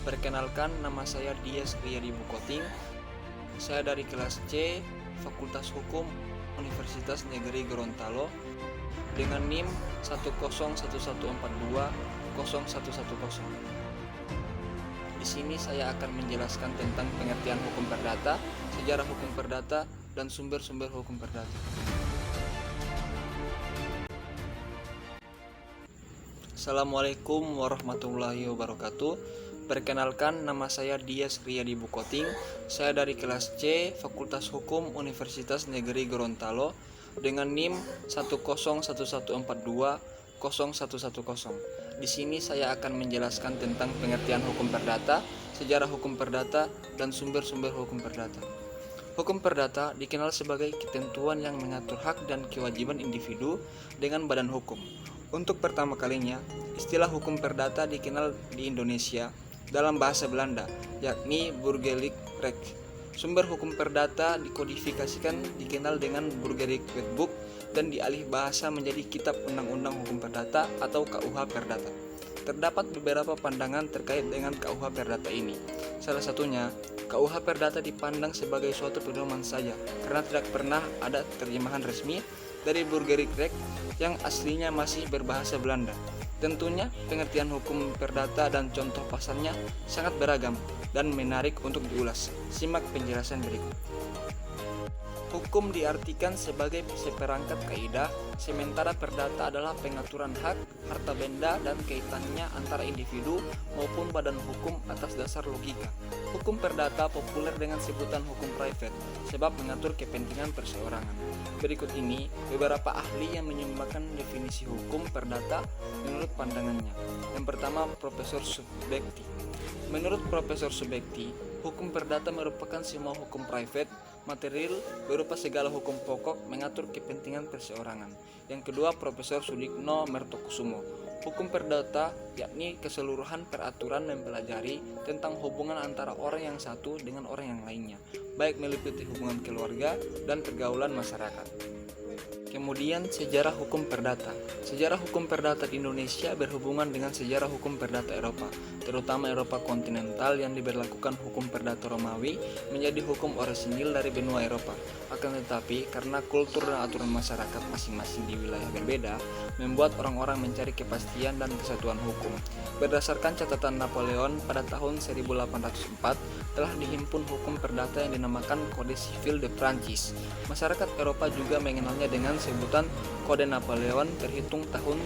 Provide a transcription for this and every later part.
Perkenalkan, nama saya Dias Riyadi Bukoting. Saya dari kelas C, Fakultas Hukum Universitas Negeri Gorontalo dengan NIM 10114201110. Di sini saya akan menjelaskan tentang pengertian hukum perdata, sejarah hukum perdata, dan sumber-sumber hukum perdata. Assalamualaikum warahmatullahi wabarakatuh. Perkenalkan, nama saya Dias Riyadi Bukoting. Saya dari kelas C, Fakultas Hukum Universitas Negeri Gorontalo dengan NIM 10114201110. Di sini saya akan menjelaskan tentang pengertian hukum perdata, sejarah hukum perdata, dan sumber-sumber hukum perdata. Hukum perdata dikenal sebagai ketentuan yang mengatur hak dan kewajiban individu dengan badan hukum. Untuk pertama kalinya, istilah hukum perdata dikenal di Indonesia dalam bahasa Belanda, yakni Burgerlijk Recht. Sumber hukum perdata dikodifikasikan dikenal dengan Burgerlijk Wetboek dan dialih bahasa menjadi Kitab Undang-Undang Hukum Perdata atau KUH Perdata. Terdapat beberapa pandangan terkait dengan KUH Perdata ini. Salah satunya, KUH Perdata dipandang sebagai suatu pedoman saja karena tidak pernah ada terjemahan resmi dari Burgerlijk Recht yang aslinya masih berbahasa Belanda. Tentunya pengertian hukum perdata dan contoh pasalnya sangat beragam dan menarik untuk diulas. Simak penjelasan berikut. Hukum diartikan sebagai seperangkat kaidah, sementara perdata adalah pengaturan hak, harta benda, dan kaitannya antara individu maupun badan hukum atas dasar logika. Hukum perdata populer dengan sebutan hukum private, sebab mengatur kepentingan perseorangan. Berikut ini beberapa ahli yang menyumbangkan definisi hukum perdata menurut pandangannya. Yang pertama, Profesor Subekti. Menurut Profesor Subekti, hukum perdata merupakan semua hukum private material berupa segala hukum pokok mengatur kepentingan perseorangan. Yang kedua, Profesor Sudikno Mertokusumo. Hukum perdata yakni keseluruhan peraturan mempelajari tentang hubungan antara orang yang satu dengan orang yang lainnya, baik meliputi hubungan keluarga dan pergaulan masyarakat. Kemudian, sejarah hukum perdata. Sejarah hukum perdata di Indonesia berhubungan dengan sejarah hukum perdata Eropa, terutama Eropa kontinental yang diberlakukan hukum perdata Romawi menjadi hukum orisinil dari benua Eropa. Akan tetapi, karena kultur dan aturan masyarakat masing-masing di wilayah berbeda, membuat orang-orang mencari kepastian dan kesatuan hukum. Berdasarkan catatan Napoleon pada tahun 1804, telah dihimpun hukum perdata yang dinamakan Kode Sivil de Prancis. Masyarakat Eropa juga mengenalnya dengan sebutan Kode Napoleon terhitung tahun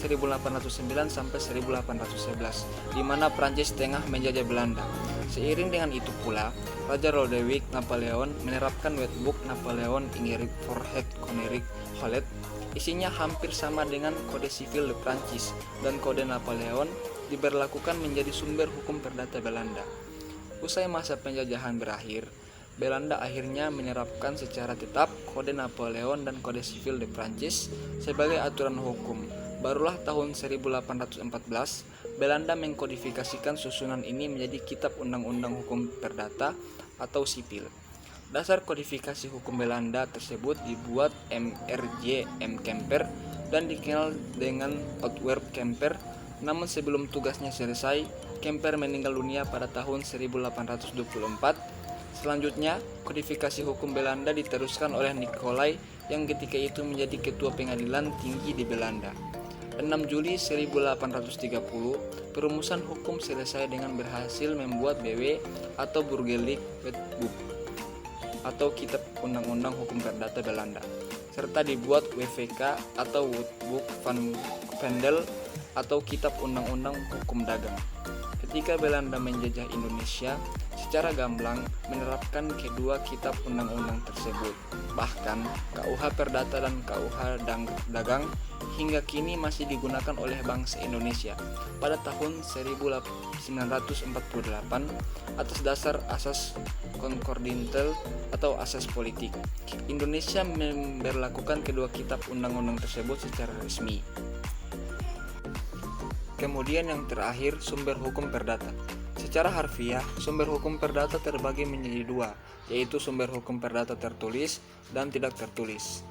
1809 sampai 1811, di mana Prancis tengah menjajah Belanda. Seiring dengan itu pula, Raja Lodewijk Napoleon menerapkan Wetboek Napoleon Ingerik Voorhet Koninkrijk Holland. Isinya hampir sama dengan Kode Sivil de Prancis, dan Kode Napoleon diberlakukan menjadi sumber hukum perdata Belanda. Usai masa penjajahan berakhir, Belanda akhirnya menerapkan secara tetap Kode Napoleon dan Kode Sivil de Prancis sebagai aturan hukum. Barulah tahun 1814, Belanda mengkodifikasikan susunan ini menjadi Kitab Undang-Undang Hukum Perdata atau Sipil. Dasar kodifikasi hukum Belanda tersebut dibuat MRJ M. Kemper dan dikenal dengan Outwerp Kemper. Namun sebelum tugasnya selesai, Kemper meninggal dunia pada tahun 1824. Selanjutnya, kodifikasi hukum Belanda diteruskan oleh Nicolai yang ketika itu menjadi ketua pengadilan tinggi di Belanda. 6 Juli 1830, perumusan hukum selesai dengan berhasil membuat BW atau Burgerlijk Wetboek atau Kitab Undang-Undang Hukum Perdata Belanda, serta dibuat WVK atau Wetboek van Vendel atau Kitab Undang-Undang Hukum Dagang. Ketika Belanda menjajah Indonesia, secara gamblang menerapkan kedua kitab undang-undang tersebut. Bahkan, KUH Perdata dan KUH Dagang hingga kini masih digunakan oleh bangsa Indonesia. Pada tahun 1948, atas dasar asas Concordintel atau asas politik, Indonesia memberlakukan kedua kitab undang-undang tersebut secara resmi. Kemudian yang terakhir, sumber hukum perdata. Secara harfiah, sumber hukum perdata terbagi menjadi dua, yaitu sumber hukum perdata tertulis dan tidak tertulis.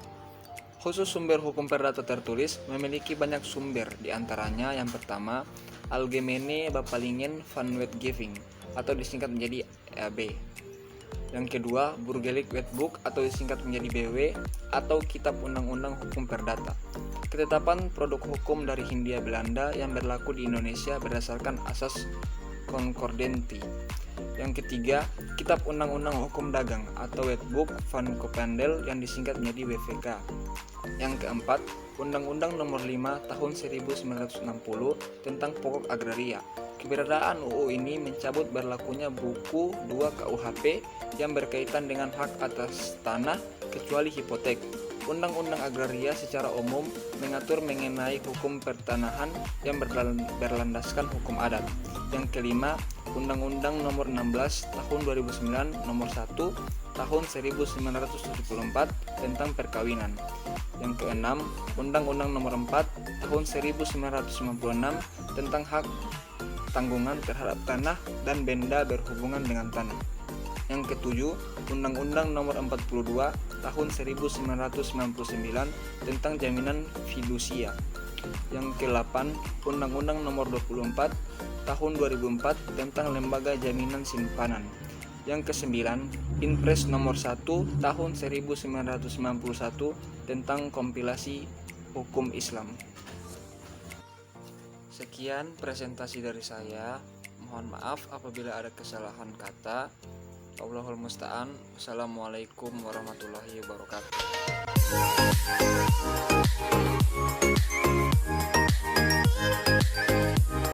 Khusus sumber hukum perdata tertulis memiliki banyak sumber, diantaranya yang pertama, Algemene Bepalingen van Wetgeving atau disingkat menjadi AB. Yang kedua, Burgerlijk Wetboek atau disingkat menjadi BW atau Kitab Undang-Undang Hukum Perdata. Ketetapan produk hukum dari Hindia Belanda yang berlaku di Indonesia berdasarkan asas Concordenti. Yang ketiga, Kitab Undang-Undang Hukum Dagang atau Wetboek van Koophandel yang disingkat menjadi WVK. Yang keempat, Undang-Undang Nomor 5 Tahun 1960 tentang Pokok Agraria. Keberadaan UU ini mencabut berlakunya buku 2 KUHP yang berkaitan dengan hak atas tanah kecuali hipotek. Undang-undang agraria secara umum mengatur mengenai hukum pertanahan yang berlandaskan hukum adat. Yang kelima, Undang-Undang Nomor 16 Tahun 2009 Nomor 1 Tahun 1974 tentang perkawinan. Yang keenam, Undang-Undang Nomor 4 Tahun 1996 tentang hak tanggungan terhadap tanah dan benda berhubungan dengan tanah. Yang ketujuh, Undang-Undang Nomor 42 Tahun 1999 tentang jaminan fidusia. Yang ke-8, Undang-Undang Nomor 24 Tahun 2004 tentang lembaga jaminan simpanan. Yang ke-9, Inpres Nomor 1 Tahun 1991 tentang kompilasi hukum Islam. Sekian presentasi dari saya. Mohon maaf apabila ada kesalahan kata. Wallahul musta'an. Wassalamualaikum warahmatullahi wabarakatuh.